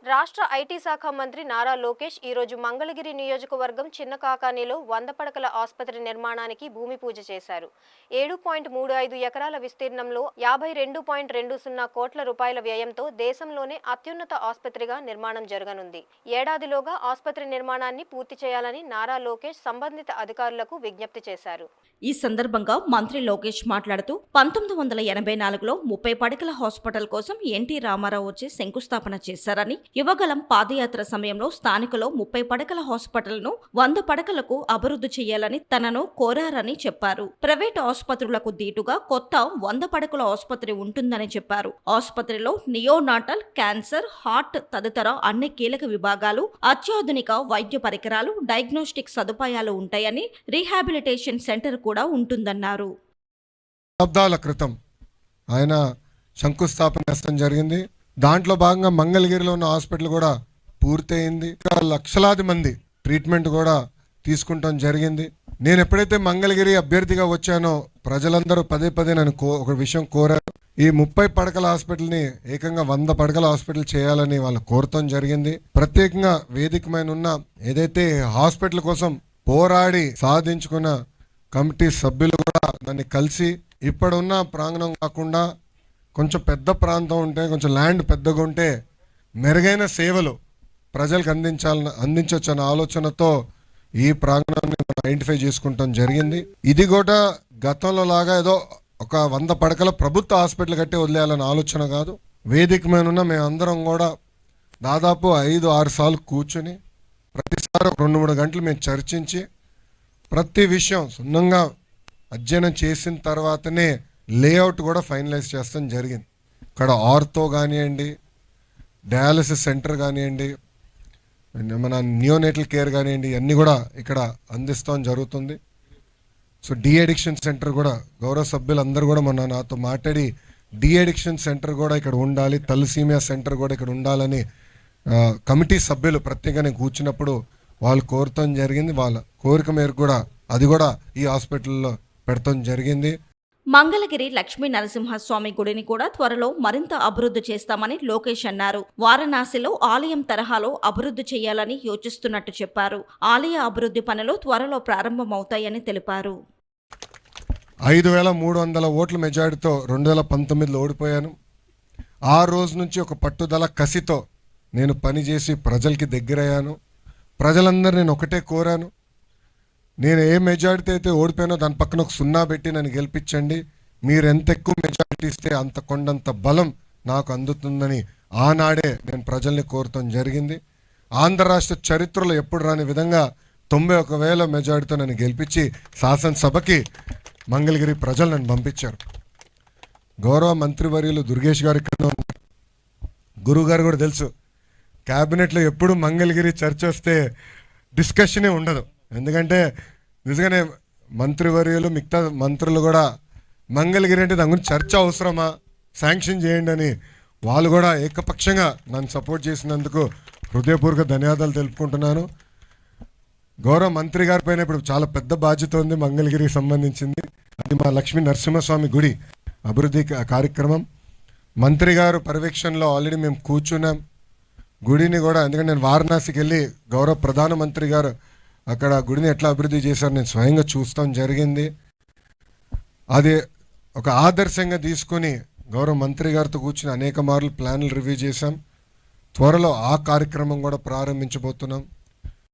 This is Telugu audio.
రాష్ట్ర ఐటీ శాఖ మంత్రి నారా లోకేష్ ఈరోజు మంగళగిరి నియోజకవర్గం చిన్న కాకానీలో 100 పడకల ఆసుపత్రి నిర్మాణానికి భూమి పూజ చేశారు. 7.35 ఎకరాల విస్తీర్ణంలో 52.20 కోట్ల రూపాయల వ్యయంతో దేశంలోనే అత్యున్నత ఆసుపత్రిగా నిర్మాణం జరగనుంది. ఏడాదిలోగా ఆసుపత్రి నిర్మాణాన్ని పూర్తి చేయాలని నారా లోకేష్ సంబంధిత అధికారులకు విజ్ఞప్తి చేశారు. ఈ సందర్భంగా మంత్రి లోకేష్ మాట్లాడుతూ 1984లో 30 పడకల హాస్పిటల్ కోసం ఎన్టీ రామారావు వచ్చి శంకుస్థాపన చేశారని, యువగలం పాదయాత్ర సమయంలో స్థానికలో 30 పడకల హాస్పిటల్ను 100 పడకలకు అభివృద్ధి చేయాలని తనను కోరారని చెప్పారు. ప్రైవేటు ఆసుపత్రులకు దీటుగా కొత్త 100 పడకల ఆసుపత్రి ఉంటుందని చెప్పారు. ఆసుపత్రిలో నియోనాటల్, క్యాన్సర్, హార్ట్ తదితర అన్ని కీలక విభాగాలు, అత్యాధునిక వైద్య పరికరాలు, డయాగ్నోస్టిక్ సదుపాయాలు ఉంటాయని, రీహాబిలిటేషన్ సెంటర్ కూడా ఉంటుందన్నారు. శతాబ్దాల క్రితం ఆయన శంకుస్థాపన చేస్తడం జరిగింది. దాంట్లో భాగంగా మంగళగిరిలో ఉన్న హాస్పిటల్ కూడా పూర్తయింది. లక్షలాది మంది ట్రీట్మెంట్ కూడా తీసుకుంటాం జరిగింది. నేను ఎప్పుడైతే మంగళగిరి అభ్యర్థిగా వచ్చానో ప్రజలందరూ పదే పదే నన్ను ఒక విషయం కోరారు. ఈ 30 పడకల హాస్పిటల్ని ఏకంగా 100 పడకల హాస్పిటల్ చేయాలని వాళ్ళు కోరటం జరిగింది. ప్రత్యేకంగా వేదికమైన ఉన్న ఏదైతే హాస్పిటల్ కోసం పోరాడి సాధించుకున్న కమిటీ సభ్యులు కూడా నన్ను కలిసి ఇప్పుడున్న ప్రాంగణం కాకుండా కొంచెం పెద్ద ప్రాంతం ఉంటే, కొంచెం ల్యాండ్ పెద్దగా ఉంటే మెరుగైన సేవలు ప్రజలకు అందించవచ్చు అనే ఆలోచనతో ఈ ప్రాంగణాన్ని మనం ఐడెంటిఫై చేసుకుంటాం జరిగింది. ఇది కూడా గతంలో లాగా ఏదో ఒక 100 పడకల ప్రభుత్వ హాస్పిటల్ కట్టి వదిలేయాలనే ఆలోచన కాదు. వేదిక మీద ఉన్న మేమందరం కూడా దాదాపు 5-6 సార్లు కూర్చుని ప్రతిసారి 2-3 గంటలు మేము చర్చించి ప్రతి విషయం సున్నంగా అధ్యయనం చేసిన తర్వాతనే లేఅవుట్ కూడా ఫైనలైజ్ చేస్తాం జరిగింది. ఇక్కడ ఆర్థో కానివ్వండి, డయాలసిస్ సెంటర్ కానివ్వండి, మన నియోనేటల్ కేర్ కానివ్వండి, అన్నీ కూడా ఇక్కడ అందిస్తాం జరుగుతుంది. సో డీ అడిక్షన్ సెంటర్ కూడా గౌరవ సభ్యులందరూ కూడా మొన్న నాతో మాట్లాడి డీ అడిక్షన్ సెంటర్ కూడా ఇక్కడ ఉండాలి, తలసీమియా సెంటర్ కూడా ఇక్కడ ఉండాలని కమిటీ సభ్యులు ప్రత్యేకంగా కూర్చున్నప్పుడు వాళ్ళు కోరటం జరిగింది. వాళ్ళ కోరిక మేరకు కూడా అది కూడా ఈ హాస్పిటల్లో పెడతాం జరిగింది. మంగళగిరి లక్ష్మీ నరసింహస్వామి గుడిని కూడా త్వరలో మరింత అభివృద్ధి చేస్తామని లోకేష్ అన్నారు. వారణాసిలో ఆలయం తరహాలో అభివృద్ధి చేయాలని యోచిస్తున్నట్టు చెప్పారు. ఆలయ అభివృద్ధి పనులు త్వరలో ప్రారంభమవుతాయని తెలిపారు. 5,300 ఓట్ల మెజారిటీతో 2019లో ఓడిపోయాను. ఆ రోజు నుంచి ఒక పట్టుదల కసితో నేను పనిచేసి ప్రజలకి దగ్గరయ్యాను. ప్రజలందరూ నేను ఒకటే కోరాను, నేను ఏ మెజారిటీ అయితే ఓడిపోయానో దాని పక్కన ఒక 0 పెట్టి నన్ను గెలిపించండి. మీరు ఎంత ఎక్కువ మెజారిటీ ఇస్తే అంత కొండంత బలం నాకు అందుతుందని ఆనాడే నేను ప్రజల్ని కోరటం జరిగింది. ఆంధ్ర రాష్ట్ర చరిత్రలో ఎప్పుడు రాని విధంగా 91,000 మెజారిటీతో నన్ను గెలిపించి శాసనసభకి మంగళగిరి ప్రజలు నన్ను పంపించారు. గౌరవ మంత్రివర్యులు దుర్గేష్ గారు ఇక్కడ ఉన్నారు, గురువు గారు కూడా తెలుసు. క్యాబినెట్లో ఎప్పుడు మంగళగిరి చర్చ వస్తే డిస్కషనే ఉండదు. ఎందుకంటే నిజంగానే మంత్రివర్యులు మిగతా మంత్రులు కూడా మంగళగిరి అంటే దాని గురించి చర్చ అవసరమా, శాంక్షన్ చేయండి అని వాళ్ళు కూడా ఏకపక్షంగా నన్ను సపోర్ట్ చేసినందుకు హృదయపూర్వక ధన్యవాదాలు తెలుపుకుంటున్నాను. గౌరవ మంత్రి గారి పైన ఇప్పుడు చాలా పెద్ద బాధ్యత ఉంది మంగళగిరికి సంబంధించింది. అది మా లక్ష్మీ నరసింహస్వామి గుడి అభివృద్ధి కార్యక్రమం. మంత్రి గారు పర్యవేక్షణలో ఆల్రెడీ మేము కూర్చున్నాం. గుడిని కూడా, ఎందుకంటే నేను వారణాసికి వెళ్ళి గౌరవ ప్రధానమంత్రి గారు అక్కడ గుడిని ఎట్లా అభివృద్ధి చేశారు నేను స్వయంగా చూస్తాం జరిగింది. అది ఒక ఆదర్శంగా తీసుకొని గౌరవ మంత్రి గారితో కూర్చుని అనేక మార్లు ప్లాన్లు రివ్యూ చేశాం. త్వరలో ఆ కార్యక్రమం కూడా ప్రారంభించబోతున్నాం.